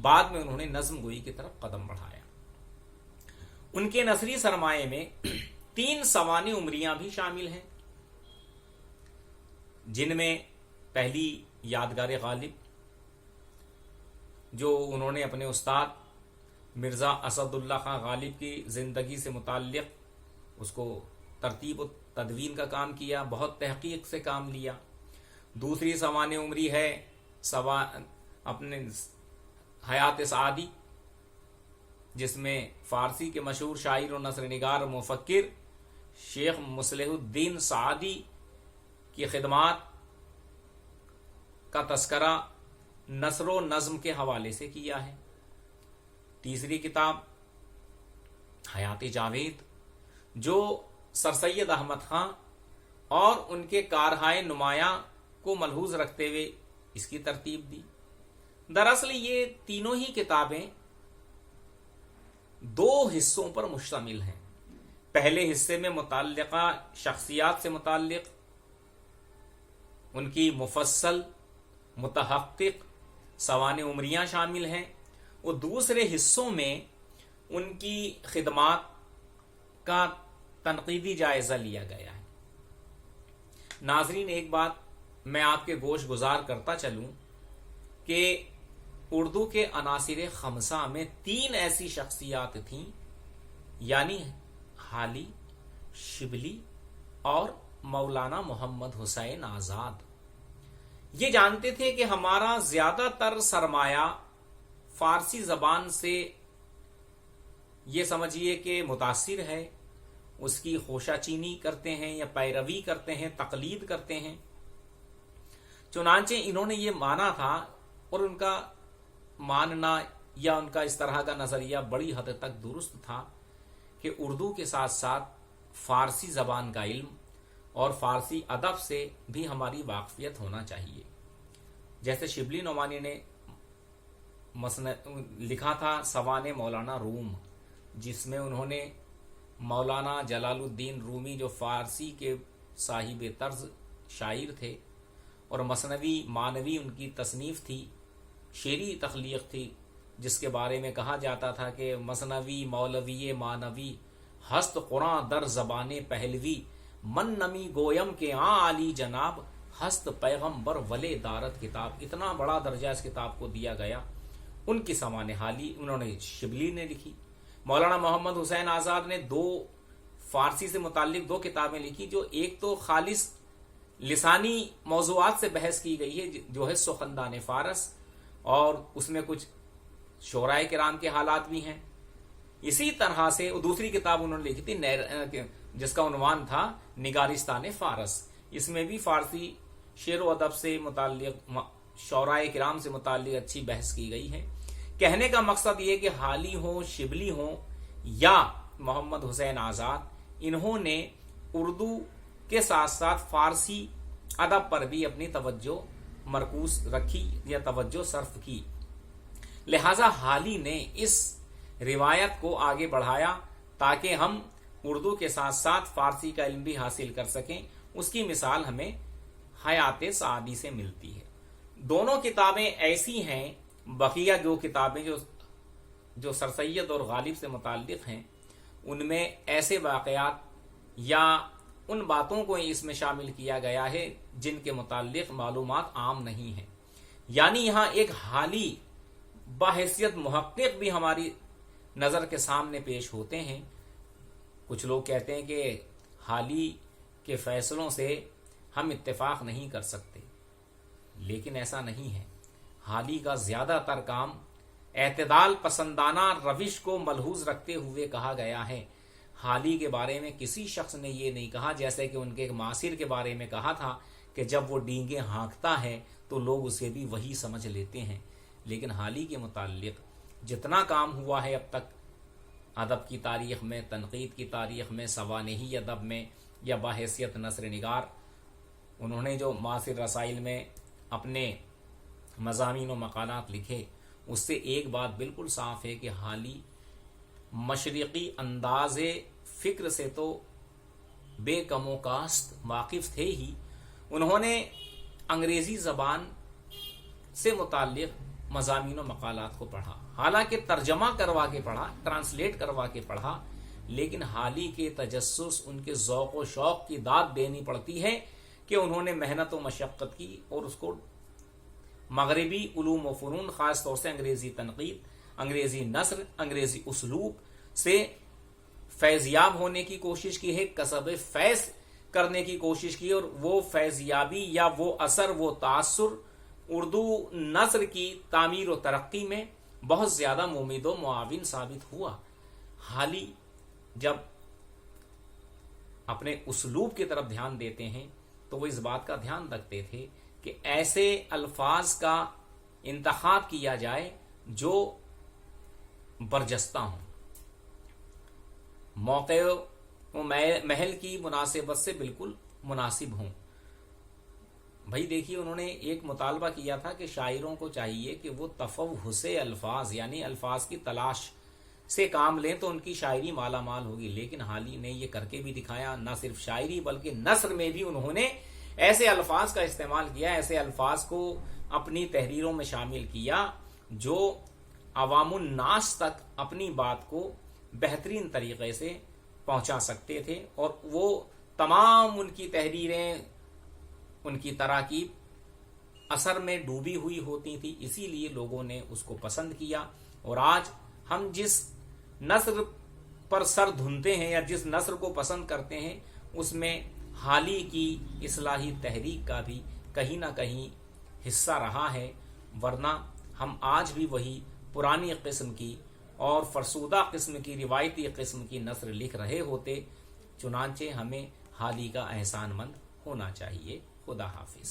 بعد میں انہوں نے نظم گوئی کی طرف قدم بڑھایا۔ ان کے نثری سرمایے میں 3 سوانح عمریاں بھی شامل ہیں، جن میں پہلی یادگار غالب، جو انہوں نے اپنے استاد مرزا اسد اللہ خان غالب کی زندگی سے متعلق اس کو ترتیب و تدوین کا کام کیا، بہت تحقیق سے کام لیا۔ دوسری سوانح عمری ہے اپنے حیات سعادی، جس میں فارسی کے مشہور شاعر و نثر نگار و مفکر شیخ مصلح الدین سعادی کی خدمات کا تذکرہ نثر و نظم کے حوالے سے کیا ہے۔ تیسری کتاب حیات جاوید، جو سر سید احمد خان اور ان کے کارہائے نمایاں کو ملحوظ رکھتے ہوئے اس کی ترتیب دی۔ دراصل یہ تینوں ہی کتابیں 2 حصوں پر مشتمل ہیں۔ پہلے حصے میں متعلقہ شخصیات سے متعلق ان کی مفصل متحقق سوانح عمریاں شامل ہیں، اور دوسرے حصوں میں ان کی خدمات کا تنقیدی جائزہ لیا گیا ہے۔ ناظرین، ایک بات میں آپ کے گوش گزار کرتا چلوں کہ اردو کے عناصر خمسہ میں 3 ایسی شخصیات تھیں، یعنی حالی، شبلی اور مولانا محمد حسین آزاد۔ یہ جانتے تھے کہ ہمارا زیادہ تر سرمایہ فارسی زبان سے یہ سمجھیے کہ متاثر ہے، اس کی خوشہ چینی کرتے ہیں یا پیروی کرتے ہیں، تقلید کرتے ہیں۔ چنانچہ انہوں نے یہ مانا تھا، اور ان کا ماننا یا ان کا اس طرح کا نظریہ بڑی حد تک درست تھا، کہ اردو کے ساتھ ساتھ فارسی زبان کا علم اور فارسی ادب سے بھی ہماری واقفیت ہونا چاہیے۔ جیسے شبلی نعمانی نے لکھا تھا سوانح مولانا روم، جس میں انہوں نے مولانا جلال الدین رومی، جو فارسی کے صاحب طرز شاعر تھے، اور مثنوی مانوی ان کی تصنیف تھی، شعری تخلیق تھی، جس کے بارے میں کہا جاتا تھا کہ مثنوی مولوی مانوی ہست قرآن در زبان پہلوی، من نمی گویم کے عالی جناب ہست پیغمبر ولے دارت کتاب۔ اتنا بڑا درجہ اس کتاب کو دیا گیا۔ ان کی سوانح حالی انہوں نے شبلی نے لکھی۔ مولانا محمد حسین آزاد نے 2 فارسی سے متعلق 2 کتابیں لکھی، جو ایک تو خالص لسانی موضوعات سے بحث کی گئی ہے، جو ہے سخندان فارس، اور اس میں کچھ شعراء کرام کے حالات بھی ہیں۔ اسی طرح سے دوسری کتاب انہوں نے لکھی تھی جس کا عنوان تھا نگارستان فارس۔ اس میں بھی فارسی شعر و ادب سے متعلق، شعراء کرام سے متعلق اچھی بحث کی گئی ہے۔ کہنے کا مقصد یہ کہ حالی ہوں، شبلی ہوں یا محمد حسین آزاد، انہوں نے اردو کے ساتھ ساتھ فارسی ادب پر بھی اپنی توجہ مرکوز رکھی یا توجہ صرف کی۔ لہذا حالی نے اس روایت کو آگے بڑھایا تاکہ ہم اردو کے ساتھ ساتھ فارسی کا علم بھی حاصل کر سکیں۔ اس کی مثال ہمیں حیات سعادی سے ملتی ہے۔ دونوں کتابیں ایسی ہیں، بقیہ جو کتابیں جو سر سید اور غالب سے متعلق ہیں، ان میں ایسے واقعات یا ان باتوں کو اس میں شامل کیا گیا ہے جن کے متعلق معلومات عام نہیں ہیں۔ یعنی یہاں ایک حالی بحیثیت محقق بھی ہماری نظر کے سامنے پیش ہوتے ہیں۔ کچھ لوگ کہتے ہیں کہ حالی کے فیصلوں سے ہم اتفاق نہیں کر سکتے، لیکن ایسا نہیں ہے۔ حالی کا زیادہ تر کام اعتدال پسندانہ روش کو ملحوظ رکھتے ہوئے کہا گیا ہے۔ حالی کے بارے میں کسی شخص نے یہ نہیں کہا، جیسے کہ ان کے ایک معاصر کے بارے میں کہا تھا کہ جب وہ ڈینگیں ہانکتا ہے تو لوگ اسے بھی وہی سمجھ لیتے ہیں۔ لیکن حالی کے متعلق جتنا کام ہوا ہے اب تک، ادب کی تاریخ میں، تنقید کی تاریخ میں، سوانحی ادب میں یا بحیثیت نثر نگار، انہوں نے جو معاصر رسائل میں اپنے مضامین و مقالات لکھے، اس سے ایک بات بالکل صاف ہے کہ حالی مشرقی انداز فکر سے تو بے کم و کاست واقف تھے ہی، انہوں نے انگریزی زبان سے متعلق مضامین و مقالات کو پڑھا، حالانکہ ترجمہ کروا کے پڑھا، ٹرانسلیٹ کروا کے پڑھا، لیکن حالی کے تجسس، ان کے ذوق و شوق کی داد دینی پڑتی ہے کہ انہوں نے محنت و مشقت کی اور اس کو مغربی علوم و فنون، خاص طور سے انگریزی تنقید، انگریزی نثر، انگریزی اسلوب سے فیضیاب ہونے کی کوشش کی ہے، کسب فیض کرنے کی کوشش کی، اور وہ فیضیابی یا وہ اثر، وہ تاثر اردو نثر کی تعمیر و ترقی میں بہت زیادہ ممید و معاون ثابت ہوا۔ حالی جب اپنے اسلوب کی طرف دھیان دیتے ہیں تو وہ اس بات کا دھیان رکھتے تھے کہ ایسے الفاظ کا انتخاب کیا جائے جو برجستہ ہوں، موقع و محل کی مناسبت سے بالکل مناسب ہوں۔ بھائی دیکھیے، انہوں نے ایک مطالبہ کیا تھا کہ شاعروں کو چاہیے کہ وہ تفوح الفاظ، یعنی الفاظ کی تلاش سے کام لیں تو ان کی شاعری مالا مال ہوگی، لیکن حالی نے یہ کر کے بھی دکھایا۔ نہ صرف شاعری بلکہ نثر میں بھی انہوں نے ایسے الفاظ کا استعمال کیا، ایسے الفاظ کو اپنی تحریروں میں شامل کیا جو عوام الناس تک اپنی بات کو بہترین طریقے سے پہنچا سکتے تھے، اور وہ تمام ان کی تحریریں، ان کی تراکیب اثر میں ڈوبی ہوئی ہوتی تھی، اسی لیے لوگوں نے اس کو پسند کیا۔ اور آج ہم جس نثر پر سر دھنتے ہیں یا جس نثر کو پسند کرتے ہیں، اس میں حالی کی اصلاحی تحریک کا بھی کہیں نہ کہیں حصہ رہا ہے، ورنہ ہم آج بھی وہی پرانی قسم کی اور فرسودہ قسم کی، روایتی قسم کی نثر لکھ رہے ہوتے۔ چنانچہ ہمیں حالی کا احسان مند ہونا چاہیے۔ خدا حافظ۔